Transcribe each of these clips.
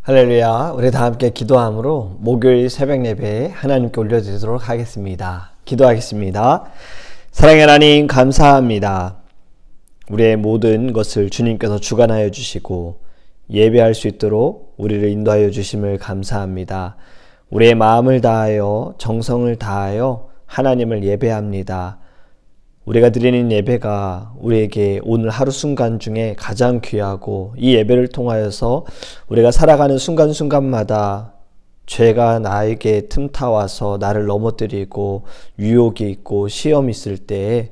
할렐루야. 우리 다 함께 기도함으로 목요일 새벽 예배 하나님께 올려드리도록 하겠습니다. 기도하겠습니다. 사랑의 하나님 감사합니다. 우리의 모든 것을 주님께서 주관하여 주시고 예배할 수 있도록 우리를 인도하여 주심을 감사합니다. 우리의 마음을 다하여 정성을 다하여 하나님을 예배합니다. 우리가 드리는 예배가 우리에게 오늘 하루 순간 중에 가장 귀하고, 이 예배를 통하여서 우리가 살아가는 순간순간마다 죄가 나에게 틈타와서 나를 넘어뜨리고 유혹이 있고 시험이 있을 때에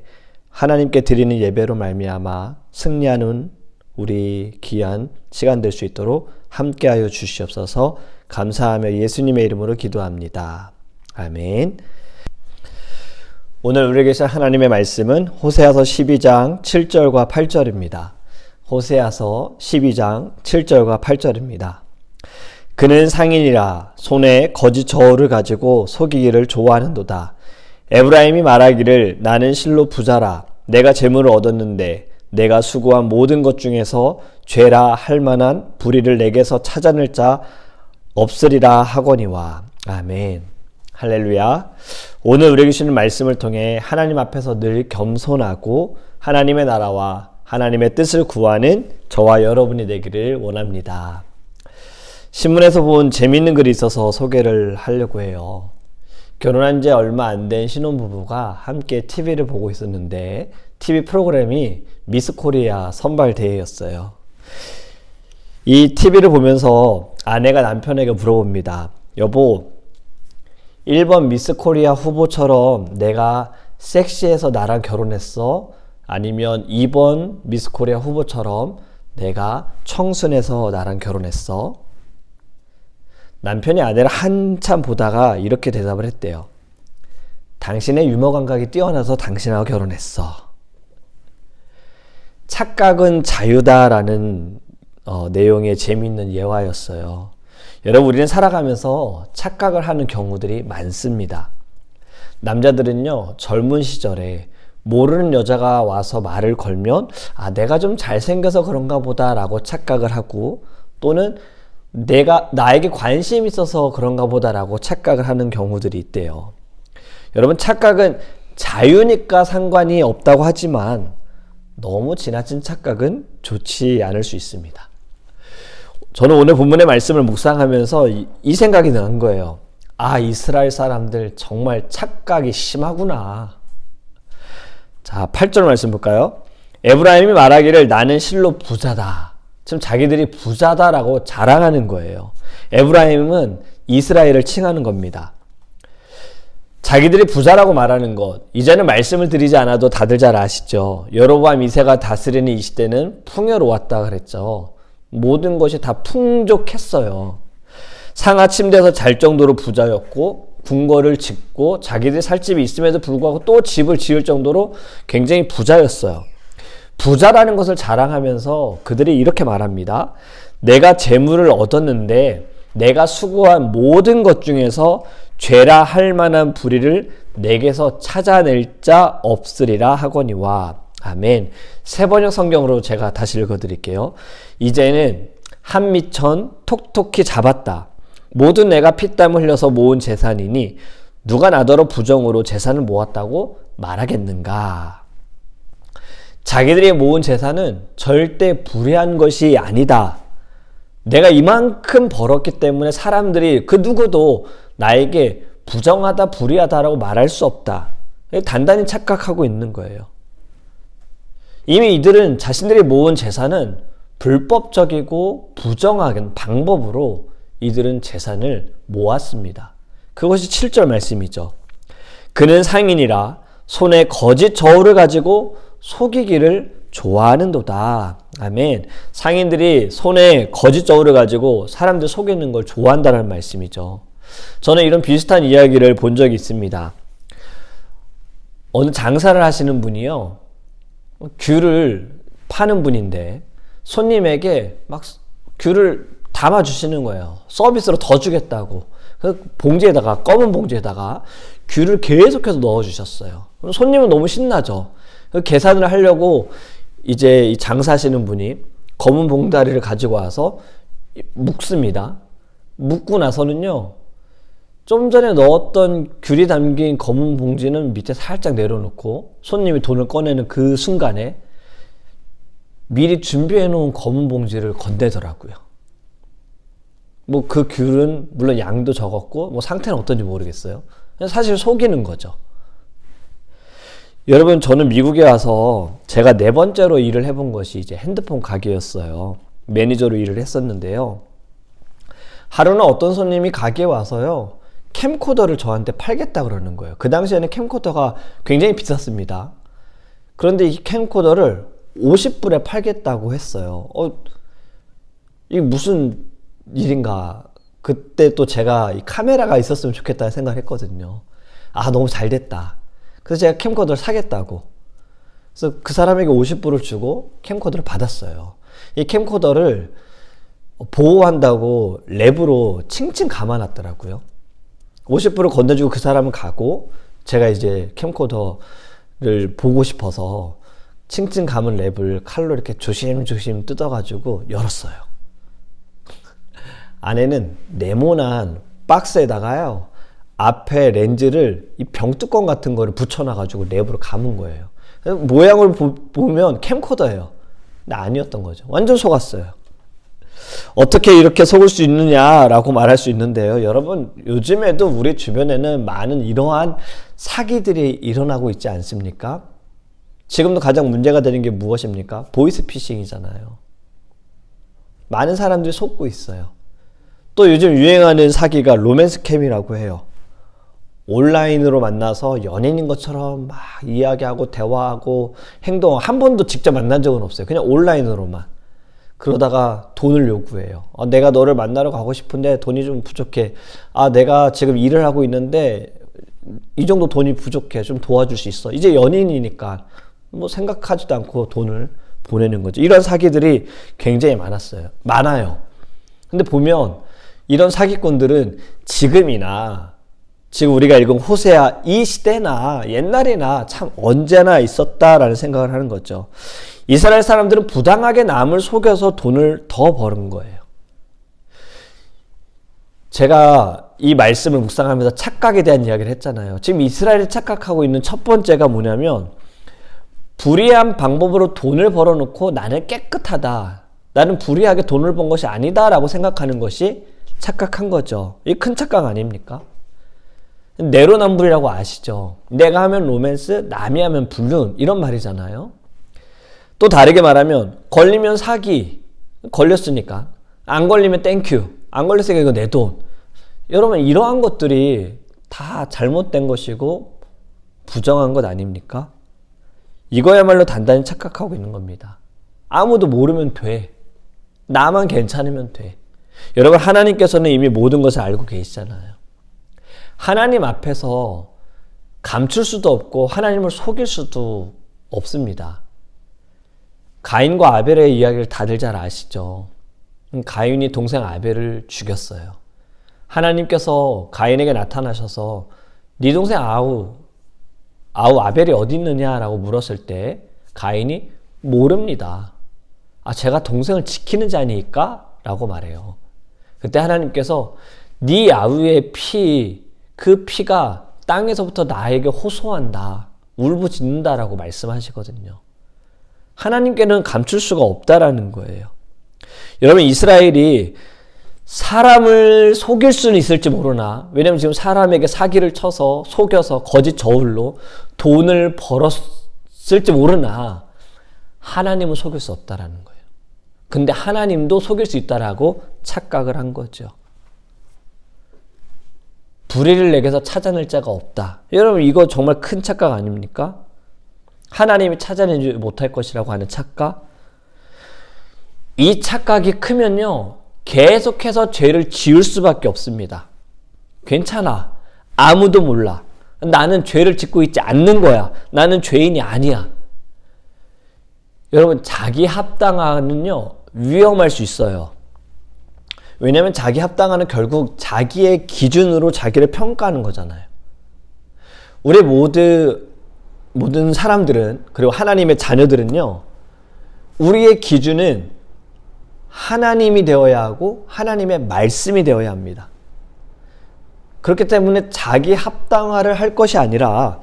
하나님께 드리는 예배로 말미암아 승리하는 우리 귀한 시간 될 수 있도록 함께하여 주시옵소서. 감사하며 예수님의 이름으로 기도합니다. 아멘. 오늘 우리에게 주신 하나님의 말씀은 호세아서 12장 7절과 8절입니다. 호세아서 12장 7절과 8절입니다. 그는 상인이라 손에 거짓 저울을 가지고 속이기를 좋아하는도다. 에브라임이 말하기를 나는 실로 부자라. 내가 재물을 얻었는데 내가 수고한 모든 것 중에서 죄라 할 만한 불의를 내게서 찾아낼 자 없으리라 하거니와. 아멘. 할렐루야. 오늘 우리에게 주시는 말씀을 통해 하나님 앞에서 늘 겸손하고 하나님의 나라와 하나님의 뜻을 구하는 저와 여러분이 되기를 원합니다. 신문에서 본 재미있는 글이 있어서 소개를 하려고 해요. 결혼한 지 얼마 안 된 신혼부부가 함께 TV를 보고 있었는데 TV 프로그램이 미스 코리아 선발대회였어요. 이 TV를 보면서 아내가 남편에게 물어봅니다. 여보, 1번 미스 코리아 후보처럼 내가 섹시해서 나랑 결혼했어? 아니면 2번 미스 코리아 후보처럼 내가 청순해서 나랑 결혼했어? 남편이 아내를 한참 보다가 이렇게 대답을 했대요. 당신의 유머 감각이 뛰어나서 당신하고 결혼했어. 착각은 자유다라는 내용의 재미있는 예화였어요. 여러분, 우리는 살아가면서 착각을 하는 경우들이 많습니다. 남자들은요, 젊은 시절에 모르는 여자가 와서 말을 걸면 내가 좀 잘생겨서 그런가 보다 라고 착각을 하고, 또는 나에게 관심이 있어서 그런가 보다 라고 착각을 하는 경우들이 있대요. 여러분, 착각은 자유니까 상관이 없다고 하지만 너무 지나친 착각은 좋지 않을 수 있습니다. 저는 오늘 본문의 말씀을 묵상하면서 이 생각이 난 거예요. 이스라엘 사람들 정말 착각이 심하구나. 자, 8절 말씀 볼까요? 에브라임이 말하기를 나는 실로 부자다. 지금 자기들이 부자다라고 자랑하는 거예요. 에브라임은 이스라엘을 칭하는 겁니다. 자기들이 부자라고 말하는 것, 이제는 말씀을 드리지 않아도 다들 잘 아시죠? 여로보암 2세가 다스리는 이 시대는 풍요로웠다 그랬죠. 모든 것이 다 풍족했어요. 상하 침대에서 잘 정도로 부자였고, 궁궐을 짓고 자기들이 살 집이 있음에도 불구하고 또 집을 지을 정도로 굉장히 부자였어요. 부자라는 것을 자랑하면서 그들이 이렇게 말합니다. 내가 재물을 얻었는데 내가 수고한 모든 것 중에서 죄라 할 만한 불의를 내게서 찾아낼 자 없으리라 하거니와. 아멘. 세번역 성경으로 제가 다시 읽어드릴게요. 이제는 한 미천 톡톡히 잡았다. 모든 내가 피땀 흘려서 모은 재산이니 누가 나더러 부정으로 재산을 모았다고 말하겠는가. 자기들이 모은 재산은 절대 불의한 것이 아니다. 내가 이만큼 벌었기 때문에 사람들이 그 누구도 나에게 부정하다 불의하다라고 말할 수 없다. 단단히 착각하고 있는 거예요. 이미 이들은 자신들이 모은 재산은 불법적이고 부정한 방법으로 이들은 재산을 모았습니다. 그것이 7절 말씀이죠. 그는 상인이라 손에 거짓 저울을 가지고 속이기를 좋아하는도다. 아멘. 상인들이 손에 거짓 저울을 가지고 사람들 속이는 걸 좋아한다는 말씀이죠. 저는 이런 비슷한 이야기를 본 적이 있습니다. 어느 장사를 하시는 분이요, 귤을 파는 분인데 손님에게 막 귤을 담아주시는 거예요. 서비스로 더 주겠다고. 그 봉지에다가, 검은 봉지에다가 귤을 계속해서 넣어주셨어요. 손님은 너무 신나죠. 그 계산을 하려고 이제 이 장사하시는 분이 검은 봉다리를 가지고 와서 묶습니다. 묶고 나서는요, 좀 전에 넣었던 귤이 담긴 검은 봉지는 밑에 살짝 내려놓고 손님이 돈을 꺼내는 그 순간에 미리 준비해 놓은 검은 봉지를 건네더라고요. 뭐 그 귤은 물론 양도 적었고 뭐 상태는 어떤지 모르겠어요. 사실 속이는 거죠. 여러분, 저는 미국에 와서 제가 4번째로 일을 해본 것이 이제 핸드폰 가게였어요. 매니저로 일을 했었는데요. 하루는 어떤 손님이 가게에 와서요, 캠코더를 저한테 팔겠다 그러는 거예요. 그 당시에는 캠코더가 굉장히 비쌌습니다. 그런데 이 캠코더를 50불에 팔겠다고 했어요. 이게 무슨 일인가. 그때 또 제가 이 카메라가 있었으면 좋겠다는 생각을 했거든요. 아, 너무 잘 됐다. 그래서 제가 캠코더를 사겠다고. 그래서 그 사람에게 50불을 주고 캠코더를 받았어요. 이 캠코더를 보호한다고 랩으로 칭칭 감아놨더라고요. 50불을 건네주고 그 사람은 가고, 제가 이제 캠코더를 보고 싶어서 칭칭 감은 랩을 칼로 이렇게 조심조심 뜯어가지고 열었어요. 안에는 네모난 박스에다가요, 앞에 렌즈를 이 병뚜껑 같은 거를 붙여놔가지고 랩으로 감은 거예요. 모양을 보면 캠코더예요. 근데 아니었던 거죠. 완전 속았어요. 어떻게 이렇게 속을 수 있느냐라고 말할 수 있는데요. 여러분, 요즘에도 우리 주변에는 많은 이러한 사기들이 일어나고 있지 않습니까? 지금도 가장 문제가 되는 게 무엇입니까? 보이스피싱이잖아요. 많은 사람들이 속고 있어요. 또 요즘 유행하는 사기가 로맨스캠이라고 해요. 온라인으로 만나서 연인인 것처럼 막 이야기하고 대화하고 행동, 한 번도 직접 만난 적은 없어요. 그냥 온라인으로만. 그러다가 돈을 요구해요. 내가 너를 만나러 가고 싶은데 돈이 좀 부족해. 내가 지금 일을 하고 있는데 이 정도 돈이 부족해. 좀 도와줄 수 있어. 이제 연인이니까 뭐 생각하지도 않고 돈을 보내는 거죠. 이런 사기들이 굉장히 많아요. 근데 보면 이런 사기꾼들은 지금이나 지금 우리가 읽은 호세아 이 시대나 옛날이나 참 언제나 있었다라는 생각을 하는 거죠. 이스라엘 사람들은 부당하게 남을 속여서 돈을 더 버는 거예요. 제가 이 말씀을 묵상하면서 착각에 대한 이야기를 했잖아요. 지금 이스라엘이 착각하고 있는 첫 번째가 뭐냐면, 불의한 방법으로 돈을 벌어놓고 나는 깨끗하다, 나는 불의하게 돈을 번 것이 아니다 라고 생각하는 것이 착각한 거죠. 이게 큰 착각 아닙니까? 내로남불이라고 아시죠? 내가 하면 로맨스, 남이 하면 불륜, 이런 말이잖아요. 또 다르게 말하면, 걸리면 사기, 걸렸으니까. 안 걸리면 땡큐, 안 걸렸으니까 이거 내 돈. 여러분, 이러한 것들이 다 잘못된 것이고 부정한 것 아닙니까? 이거야말로 단단히 착각하고 있는 겁니다. 아무도 모르면 돼. 나만 괜찮으면 돼. 여러분, 하나님께서는 이미 모든 것을 알고 계시잖아요. 하나님 앞에서 감출 수도 없고 하나님을 속일 수도 없습니다. 가인과 아벨의 이야기를 다들 잘 아시죠? 가인이 동생 아벨을 죽였어요. 하나님께서 가인에게 나타나셔서 네 동생 아우 아벨이 어디 있느냐라고 물었을 때 가인이 모릅니다. 제가 동생을 지키는 자니까? 라고 말해요. 그때 하나님께서 네 아우의 그 피가 땅에서부터 나에게 호소한다, 울부짖는다라고 말씀하시거든요. 하나님께는 감출 수가 없다라는 거예요. 여러분, 이스라엘이 사람을 속일 수는 있을지 모르나, 왜냐면 지금 사람에게 사기를 쳐서 속여서 거짓 저울로 돈을 벌었을지 모르나 하나님은 속일 수 없다라는 거예요. 근데 하나님도 속일 수 있다라고 착각을 한 거죠. 불의를 내게서 찾아낼 자가 없다. 여러분, 이거 정말 큰 착각 아닙니까? 하나님이 찾아내지 못할 것이라고 하는 착각. 이 착각이 크면요, 계속해서 죄를 지을 수밖에 없습니다. 괜찮아, 아무도 몰라, 나는 죄를 짓고 있지 않는 거야, 나는 죄인이 아니야. 여러분, 자기 합당화는요 위험할 수 있어요. 왜냐하면 자기 합당화는 결국 자기의 기준으로 자기를 평가하는 거잖아요. 우리 모든 사람들은, 그리고 하나님의 자녀들은요, 우리의 기준은 하나님이 되어야 하고 하나님의 말씀이 되어야 합니다. 그렇기 때문에 자기 합당화를 할 것이 아니라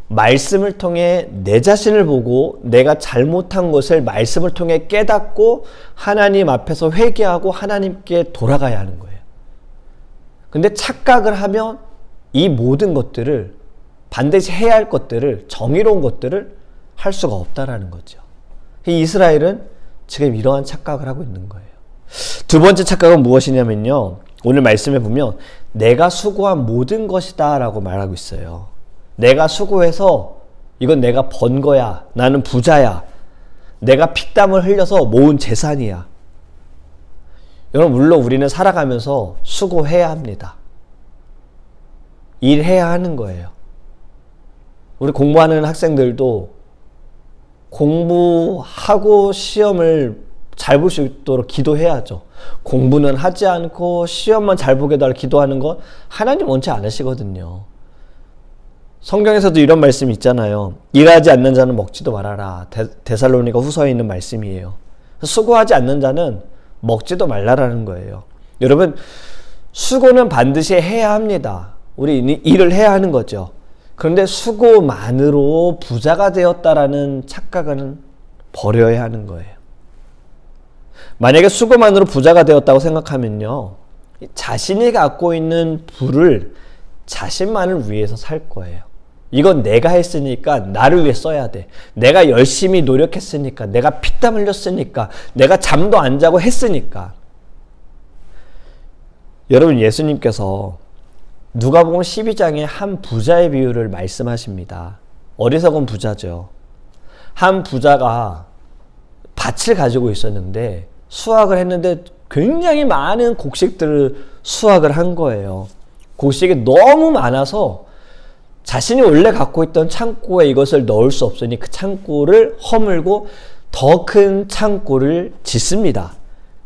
말씀을 통해 내 자신을 보고 내가 잘못한 것을 말씀을 통해 깨닫고 하나님 앞에서 회개하고 하나님께 돌아가야 하는 거예요. 근데 착각을 하면 이 모든 것들을 반드시 해야 할 것들을 정의로운 것들을 할 수가 없다라는 거죠. 이스라엘은 지금 이러한 착각을 하고 있는 거예요. 두 번째 착각은 무엇이냐면요. 오늘 말씀에 보면 내가 수고한 모든 것이다 라고 말하고 있어요. 내가 수고해서 이건 내가 번 거야. 나는 부자야. 내가 피땀을 흘려서 모은 재산이야. 여러분 물론 우리는 살아가면서 수고해야 합니다. 일해야 하는 거예요. 우리 공부하는 학생들도 공부하고 시험을 잘 볼 수 있도록 기도해야죠. 공부는 하지 않고 시험만 잘 보게 달라 기도하는 건 하나님 원치 않으시거든요. 성경에서도 이런 말씀이 있잖아요. 일하지 않는 자는 먹지도 말아라. 데살로니가 후서에 있는 말씀이에요. 수고하지 않는 자는 먹지도 말라라는 거예요. 여러분 수고는 반드시 해야 합니다. 우리 일을 해야 하는 거죠. 그런데 수고만으로 부자가 되었다라는 착각은 버려야 하는 거예요. 만약에 수고만으로 부자가 되었다고 생각하면요. 자신이 갖고 있는 부를 자신만을 위해서 살 거예요. 이건 내가 했으니까 나를 위해 써야 돼. 내가 열심히 노력했으니까, 내가 피땀 흘렸으니까, 내가 잠도 안 자고 했으니까. 여러분 예수님께서 누가복음 12장에 한 부자의 비유를 말씀하십니다. 어리석은 부자죠. 한 부자가 밭을 가지고 있었는데 수확을 했는데 굉장히 많은 곡식들을 수확을 한 거예요. 곡식이 너무 많아서 자신이 원래 갖고 있던 창고에 이것을 넣을 수 없으니 그 창고를 허물고 더 큰 창고를 짓습니다.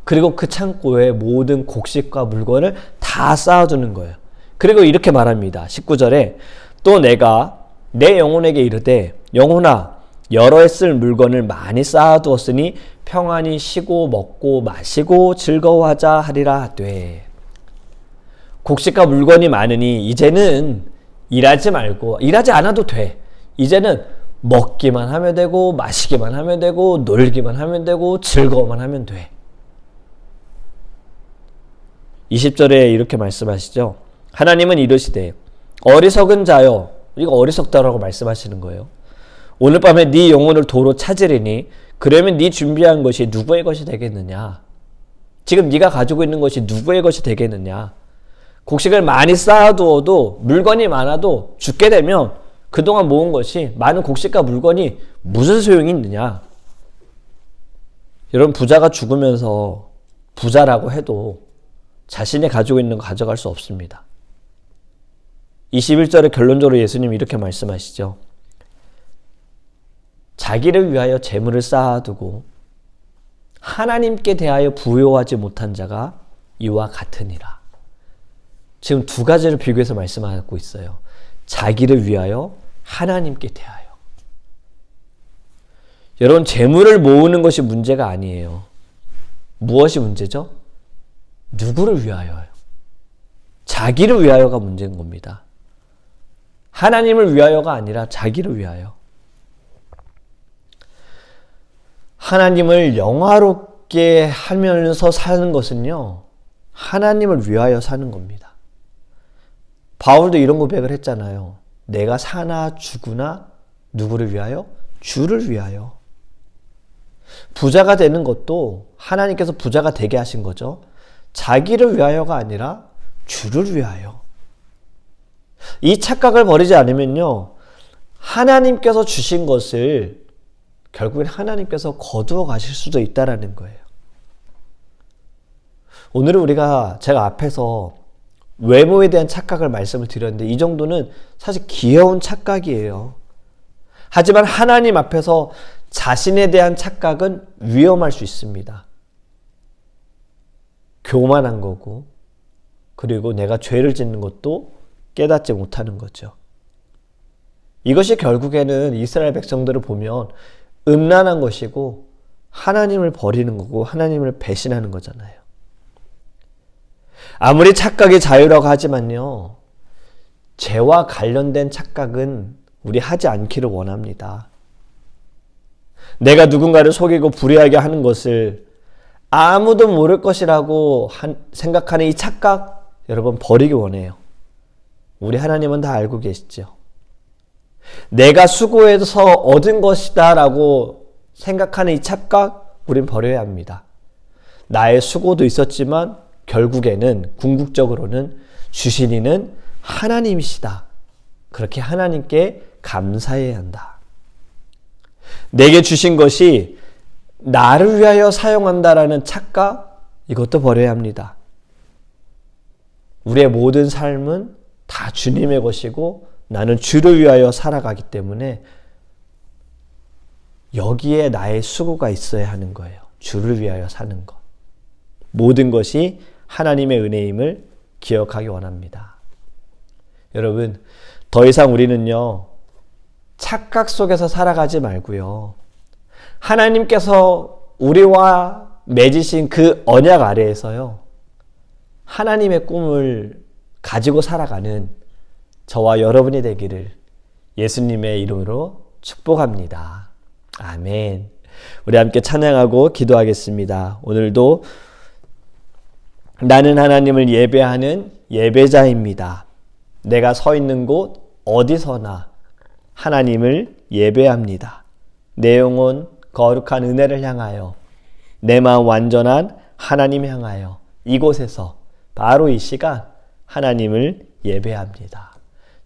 그리고 그 창고에 모든 곡식과 물건을 다 쌓아두는 거예요. 그리고 이렇게 말합니다. 19절에 또 내가 내 영혼에게 이르되 영혼아 여러 해 쓸 물건을 많이 쌓아두었으니 평안히 쉬고 먹고 마시고 즐거워하자 하리라 하되 곡식과 물건이 많으니 이제는 일하지 말고 일하지 않아도 돼. 이제는 먹기만 하면 되고 마시기만 하면 되고 놀기만 하면 되고 즐거워만 하면 돼. 20절에 이렇게 말씀하시죠. 하나님은 이르시되 어리석은 자여, 이거 어리석다라고 말씀하시는 거예요. 오늘 밤에 네 영혼을 도로 찾으리니 그러면 네 준비한 것이 누구의 것이 되겠느냐? 지금 네가 가지고 있는 것이 누구의 것이 되겠느냐? 곡식을 많이 쌓아두어도 물건이 많아도 죽게 되면 그동안 모은 것이 많은 곡식과 물건이 무슨 소용이 있느냐? 여러분 부자가 죽으면서 부자라고 해도 자신이 가지고 있는 거 가져갈 수 없습니다. 21절에 결론적으로 예수님이 이렇게 말씀하시죠. 자기를 위하여 재물을 쌓아두고 하나님께 대하여 부요하지 못한 자가 이와 같으니라. 지금 두 가지를 비교해서 말씀하고 있어요. 자기를 위하여 하나님께 대하여. 여러분 재물을 모으는 것이 문제가 아니에요. 무엇이 문제죠? 누구를 위하여요? 자기를 위하여가 문제인 겁니다. 하나님을 위하여가 아니라 자기를 위하여. 하나님을 영화롭게 하면서 사는 것은요, 하나님을 위하여 사는 겁니다. 바울도 이런 고백을 했잖아요. 내가 사나 죽으나 누구를 위하여? 주를 위하여. 부자가 되는 것도 하나님께서 부자가 되게 하신 거죠. 자기를 위하여가 아니라 주를 위하여. 이 착각을 버리지 않으면요, 하나님께서 주신 것을 결국엔 하나님께서 거두어 가실 수도 있다라는 거예요. 오늘은 제가 앞에서 외모에 대한 착각을 말씀을 드렸는데 이 정도는 사실 귀여운 착각이에요. 하지만 하나님 앞에서 자신에 대한 착각은 위험할 수 있습니다. 교만한 거고, 그리고 내가 죄를 짓는 것도 깨닫지 못하는 거죠. 이것이 결국에는 이스라엘 백성들을 보면 음란한 것이고 하나님을 버리는 거고 하나님을 배신하는 거잖아요. 아무리 착각이 자유라고 하지만요, 죄와 관련된 착각은 우리 하지 않기를 원합니다. 내가 누군가를 속이고 불의하게 하는 것을 아무도 모를 것이라고 생각하는 이 착각, 여러분 버리기 원해요. 우리 하나님은 다 알고 계시죠. 내가 수고해서 얻은 것이다 라고 생각하는 이 착각, 우린 버려야 합니다. 나의 수고도 있었지만 결국에는 궁극적으로는 주신 이는 하나님이시다. 그렇게 하나님께 감사해야 한다. 내게 주신 것이 나를 위하여 사용한다라는 착각, 이것도 버려야 합니다. 우리의 모든 삶은 다 주님의 것이고 나는 주를 위하여 살아가기 때문에 여기에 나의 수고가 있어야 하는 거예요. 주를 위하여 사는 것. 모든 것이 하나님의 은혜임을 기억하기 원합니다. 여러분, 더 이상 우리는요, 착각 속에서 살아가지 말고요, 하나님께서 우리와 맺으신 그 언약 아래에서요, 하나님의 꿈을 가지고 살아가는 저와 여러분이 되기를 예수님의 이름으로 축복합니다. 아멘. 우리 함께 찬양하고 기도하겠습니다. 오늘도 나는 하나님을 예배하는 예배자입니다. 내가 서 있는 곳 어디서나 하나님을 예배합니다. 내 영혼 거룩한 은혜를 향하여, 내 마음 완전한 하나님 향하여 이곳에서 바로 이 시간 하나님을 예배합니다.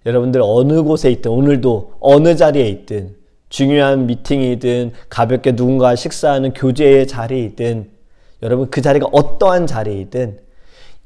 여러분들 어느 곳에 있든, 오늘도 어느 자리에 있든, 중요한 미팅이든 가볍게 누군가 식사하는 교제의 자리이든, 여러분 그 자리가 어떠한 자리이든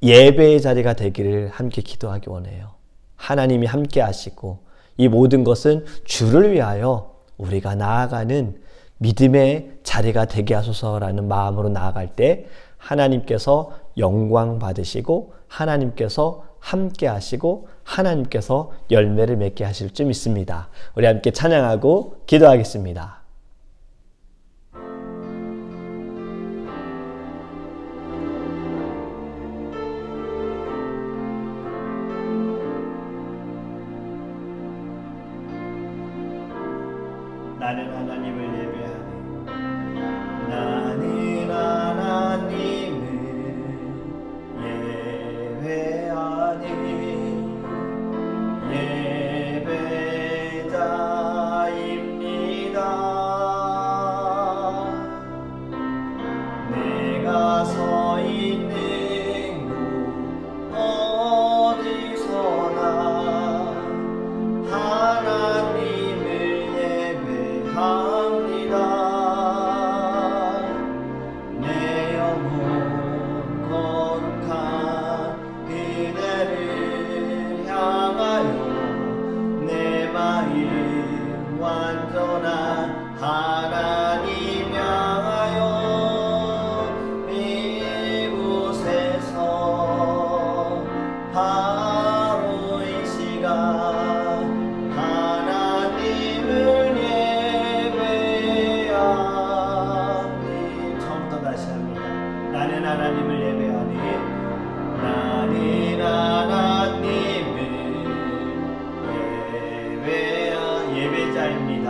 예배의 자리가 되기를 함께 기도하기 원해요. 하나님이 함께 하시고 이 모든 것은 주를 위하여 우리가 나아가는 믿음의 자리가 되게 하소서라는 마음으로 나아갈 때 하나님께서 영광 받으시고 하나님께서 함께 하시고 하나님께서 열매를 맺게 하실 줄 믿습니다. 우리 함께 찬양하고 기도하겠습니다. 나는 하나님을 예배하네. 나는 하나님을 예배하네. 예배자입니다. 내가 서 있는 곳 어디서나 하나님을 예배합니다. 내 영혼 거룩한 그대를 향하여 내 마음 완전한 하나님 향하여 이곳에서 바로 이 시간 하나님을 예배하니. 처음부터 다시 합니다. 나는 하나님을 예배하니. 나는 하나님을 예배자입니다.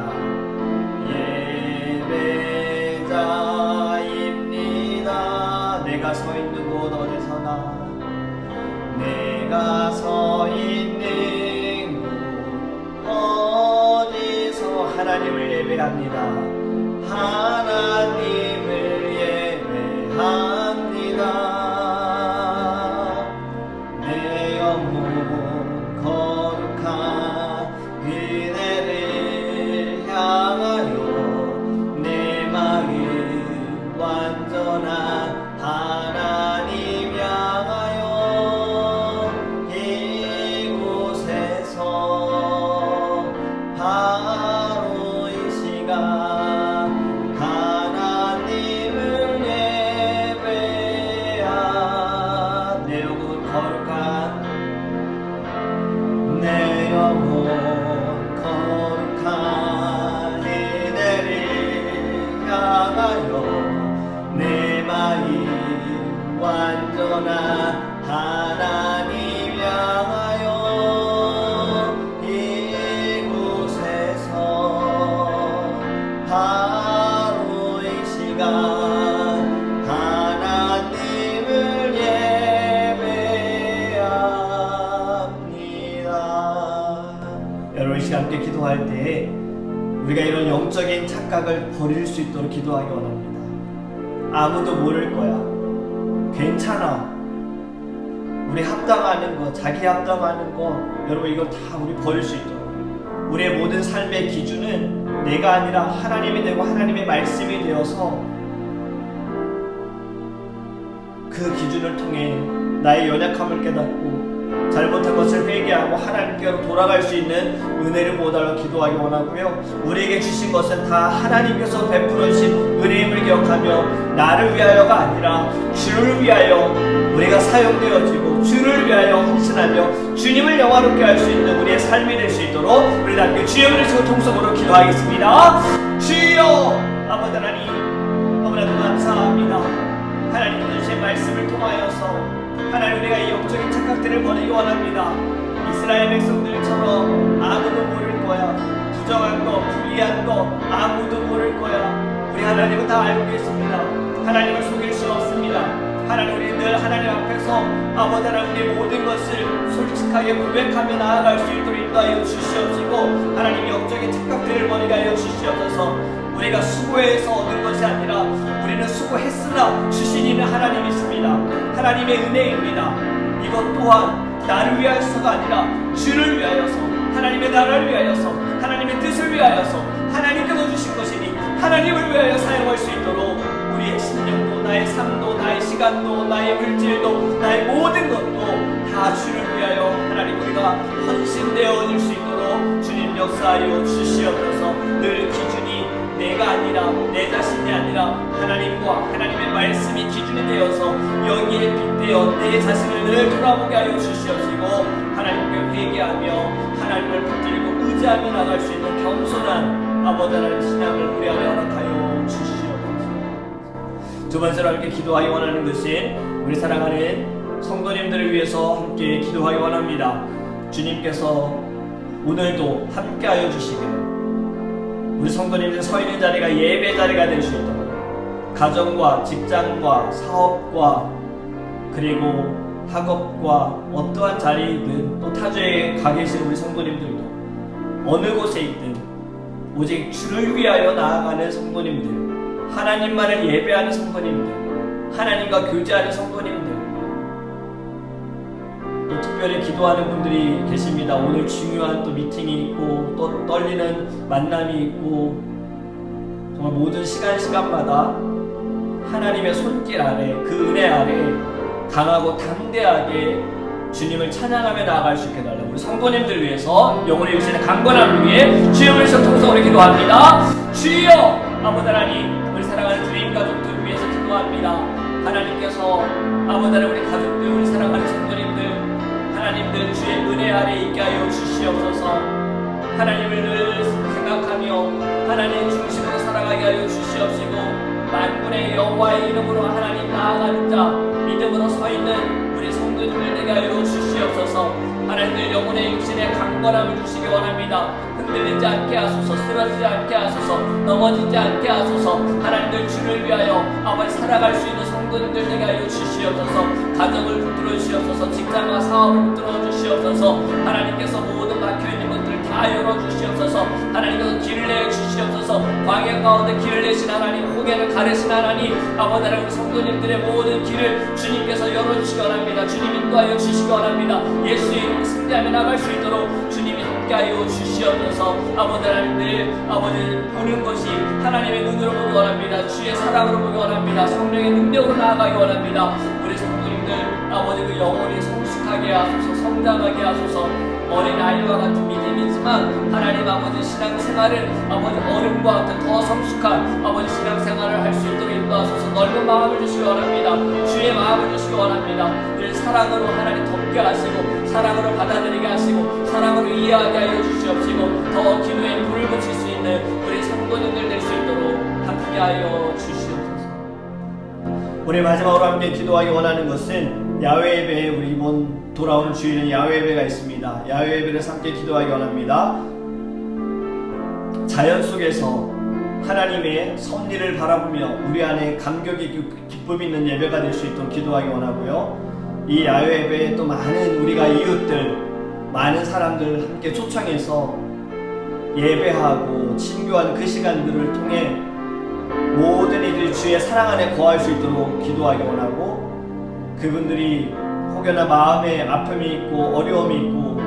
예배자입니다. 내가 서 있는 곳 어디서나, 내가 서 있는 곳 어디서 하나님을 예배합니다. 하나님을 예배합니다. 내 영혼 거룩한 그대를 향하여 내 마음 완전한 하나님 향하여 이곳에서 바로 이 시간 하나님을 예배 하나님 향하여 이곳에서 바로 이 시간 하나님을 예배합니다. 여러분, 이 시간 함께 기도할 때 우리가 이런 영적인 착각을 버릴 수 있도록 기도하기 원합니다. 아무도 모를 거야, 괜찮아, 우리 합당하는 거, 자기 합당하는 거, 여러분 이거 다 우리 버릴 수 있도록 우리의 모든 삶의 기준은 내가 아니라 하나님이 되고 하나님의 말씀이 되어서 그 기준을 통해 나의 연약함을 깨닫고 잘못한 것을 회개하고 하나님께로 돌아갈 수 있는 은혜를 보달라 기도하기 원하고요. 우리에게 주신 것은 다 하나님께서 베풀어 주신 은혜임을 기억하며 나를 위하여가 아니라 주를 위하여 우리가 사용되어지고 주를 위하여 헌신하며 주님을 영화롭게 할 수 있는 우리의 삶이 될 수 있도록 우리 함께 주여 부르시고 통성으로 기도하겠습니다. 주여, 아버지 하나님, 너무나도 감사합니다. 하나님께서 주신 말씀을 통하여서 하나님, 우리가 이 영적인 착각들을 버리기 원합니다. 이스라엘 백성들처럼 아무도 모를 거야, 부정한 거, 불의한 거 아무도 모를 거야, 우리 하나님은 다 알고 계십니다. 하나님을 속일 수는 없습니다. 하나님, 우리 늘 하나님 앞에서 아버지 하나님 우리의 모든 것을 솔직하게 고백하며 나아갈 수 있도록 인도하여 주시옵시고, 하나님 영적인 착각들을 버리게 하여 주시옵소서. 우리가 수고해서 얻은 것이 아니라 우리는 수고했으나 주신 이는 하나님이십니다. 하나님의 은혜입니다. 이것 또한 나를 위하여서가 아니라 주를 위하여서, 하나님의 나라를 위하여서, 하나님의 뜻을 위하여서 하나님께서 주신 것이니 하나님을 위하여 사용할 수 있도록 우리의 심령도, 나의 삶도, 나의 시간도, 나의 물질도, 나의 모든 것도 다 주를 위하여 하나님 우리가 헌신되어질 수 있도록 주님 역사하여 주시옵소서. 늘 기준이 내가 아니라, 내 자신이 아니라 하나님과 하나님의 말씀이 기준이 되어서 여기에 빗대어 내 자신을 늘 돌아보게 하여 주시옵시고, 하나님께 회개하며 하나님을 붙들고 의지하며 나갈 수 있는 겸손한 아버지 하나님 신앙을 우리 안에 허락하여 주시옵소서. 두 번째로 함께 기도하기 원하는 것은 우리 사랑하는 성도님들을 위해서 함께 기도하기 원합니다. 주님께서 오늘도 함께하여 주시기를, 우리 성도님들 서 있는 자리가 예배 자리가 될 수 있도록 가정과 직장과 사업과 그리고 학업과 어떠한 자리이든 또 타주에 가 계신 우리 성도님들도 어느 곳에 있든 오직 주를 위하여 나아가는 성도님들, 하나님만을 예배하는 성도님들, 하나님과 교제하는 성도님들, 또 특별히 기도하는 분들이 계십니다. 오늘 중요한 또 미팅이 있고 또 떨리는 만남이 있고, 정말 모든 시간마다 하나님의 손길 아래, 그 은혜 아래 강하고 담대하게 주님을 찬양하며 나아갈 수 있게 달라. 우리 성도님들 위해서 영혼의 육신의 강건함을 위해 주님을 통성으로 기도합니다. 주여, 아버지 하나님, 우리 사랑하는 주님 가족들 위해서 기도합니다. 하나님께서 아버지 하나님 우리 가족들, 우리 사랑하는 성도님들, 하나님들 주의 은혜 아래 있게 하여 주시옵소서. 하나님을 늘 생각하며 하나님 중심으로 살아가게 하여 주시옵시고, 만군의 여호와의 이름으로 하나님 나아가는 자, 믿음으로 서 있는 우리 성도님들 되게 하여 주시옵소서. 하나님들 영혼의 육신의 강건함을 주시기 원합니다. 흔들리지 않게 하소서, 쓰러지지 않게 하소서, 넘어지지 않게 하소서. 하나님들 주를 위하여 아버지 살아갈 수 있는 성도님들 되게 하여 주시옵소서. 가정을 붙들어 주시옵소서. 직장과 사업을 붙들어 주시옵소서. 하나님께서 모든 막혀있는 것들을 다 열어주시옵소서. 하나님께서 길을 내주시옵소서. 광야 가운데 길을 내신 하나님, 홍해를 가르신 하나님, 아버지 하나님 성도님들의 모든 길을 주님께서 열어주시기 원합니다. 주님 인도하여 주시기 원합니다. 예수의 이름으로 승리하며 나갈 수 있도록 주님이 함께하여 주시옵소서. 아버지 하나님, 늘 아버지 보는 것이 하나님의 눈으로 보기 원합니다. 주의 사랑으로 보기 원합니다. 성령의 능력으로 나아가기 원합니다. 우리 성도님들 아버지 그 영혼이 성숙하게 하소서, 성장하게 하소서. 어린 아이와 같은 믿음이지만 하나님 아버지 신앙생활을 아버지 어른과 같은 더 성숙한 아버지 신앙생활을 할 수 있도록 인도하소서. 넓은 마음을 주시기 원합니다. 주의 마음을 주시기 원합니다. 늘 사랑으로 하나님 덮게 하시고, 사랑으로 받아들이게 하시고, 사랑으로 이해하게 하여 주시옵시고, 더 기도에 불을 붙일 수 있는 우리 성도님들 될 수 있도록 함께 하여 주시옵소서. 우리 마지막으로 함께 기도하기 원하는 것은 야외 예배, 우리 이번 돌아오는 주일은 야외 예배가 있습니다. 야외 예배를 함께 기도하기 원합니다. 자연 속에서 하나님의 섭리를 바라보며 우리 안에 감격의 기쁨이 있는 예배가 될 수 있도록 기도하기 원하고요. 이 야외 예배에 또 많은 우리가 이웃들, 많은 사람들 함께 초청해서 예배하고 친교하는 그 시간들을 통해 모든 이들이 주의 사랑 안에 거할 수 있도록 기도하기 원하고, 그분들이 혹여나 마음에 아픔이 있고 어려움이 있고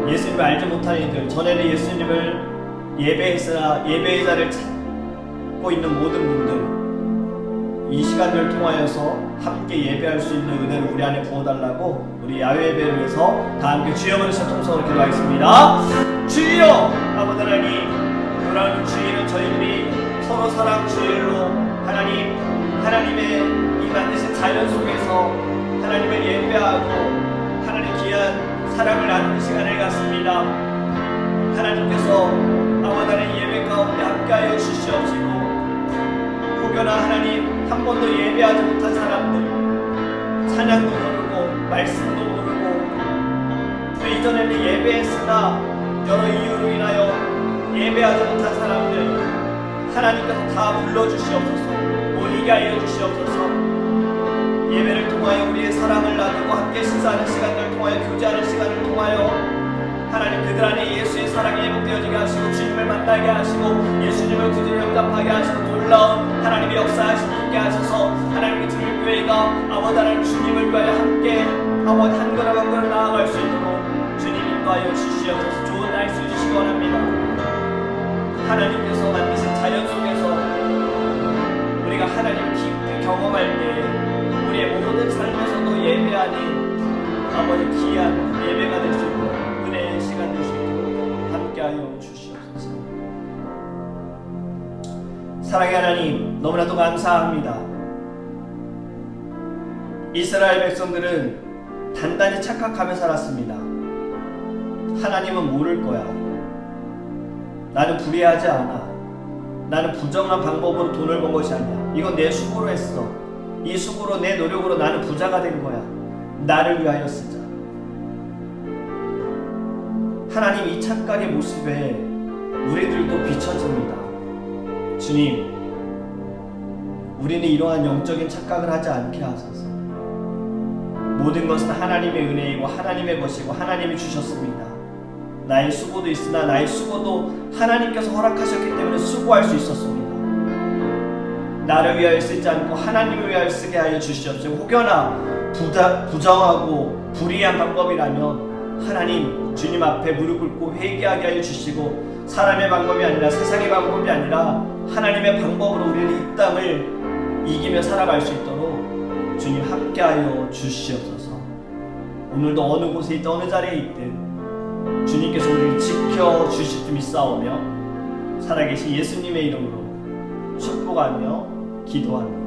예수님을 알지 못하는 이들, 전에는 예수님을 예배했으나 예배의 자를 찾고 있는 모든 분들, 이 시간을 통하여서 함께 예배할 수 있는 은혜를 우리 안에 부어달라고 우리 야외 예배를 위해서 다 함께 주여 부르시는 통성으로 기도하겠습니다. 주여! 아버지 하나님, 돌아오는 주일은 저희들이 서로 사랑 주일로 하나님의 이 만드신 자연 속에서 하나님을 예배하고 하나님 귀한 사랑을 나누는 시간을 갖습니다. 하나님께서 아버지 하나님 예배 가운데 함께하여 주시옵시고, 혹여나 하나님 한 번도 예배하지 못한 사람들, 찬양도 모르고 말씀도 모르고 또 이전에는 예배했으나 여러 이유로 인하여 예배하지 못한 사람들, 하나님께서 다 불러주시옵소서, 모이게 하여 주시옵소서. 예배를 통하여 우리의 사랑을 나누고 함께 식사하는 시간을 통하여 교제하는 시간을 통하여 하나님 그들 안에 예수의 사랑이 회복되어지게 하시고 주님을 만나게 하시고 예수님을 구주로 영접하게 하시고 놀라운 하나님의 역사하시기 있게 하셔서 하나님의 주일교회가 아버지 하나님 주님을 위하여 함께 아버지 한 걸음 한 걸음 나아갈 수 있도록 주님 인도하여 주시옵소서. 좋은 날씨 주시기 원합니다. 하나님께서 만드신 자연 속에서 우리가 하나님을 깊이 경험할 때 우리의 모든 삶에서도 예배하는 아버지 귀한 예배가 될 수 있도록 은혜의 시간 될 수 있도록 함께하여 주시옵소서. 사랑의 하나님, 너무나도 감사합니다. 이스라엘 백성들은 단단히 착각하며 살았습니다. 하나님은 모를 거야. 나는 불의하지 않아. 나는 부정한 방법으로 돈을 번 것이 아니야. 이건 내 수고로 했어. 이 수고로 내 노력으로 나는 부자가 된 거야. 나를 위하여 쓰자. 하나님, 이 착각의 모습에 우리들도 비춰집니다. 주님, 우리는 이러한 영적인 착각을 하지 않게 하소서. 모든 것은 하나님의 은혜이고 하나님의 것이고 하나님이 주셨습니다. 나의 수고도 있으나 나의 수고도 하나님께서 허락하셨기 때문에 수고할 수 있었습니다. 나를 위하여 쓰지 않고 하나님을 위하여 쓰게 하여 주시옵소서. 혹여나 부정하고 불의한 방법이라면 하나님 주님 앞에 무릎 꿇고 회개하게 하여 주시고, 사람의 방법이 아니라 세상의 방법이 아니라 하나님의 방법으로 우리는 이 땅을 이기며 살아갈 수 있도록 주님 함께하여 주시옵소서. 오늘도 어느 곳에 있든 어느 자리에 있든 주님께서 우리를 지켜주실 줄 믿사오며 살아계신 예수님의 이름으로 축복하며 기도합니다.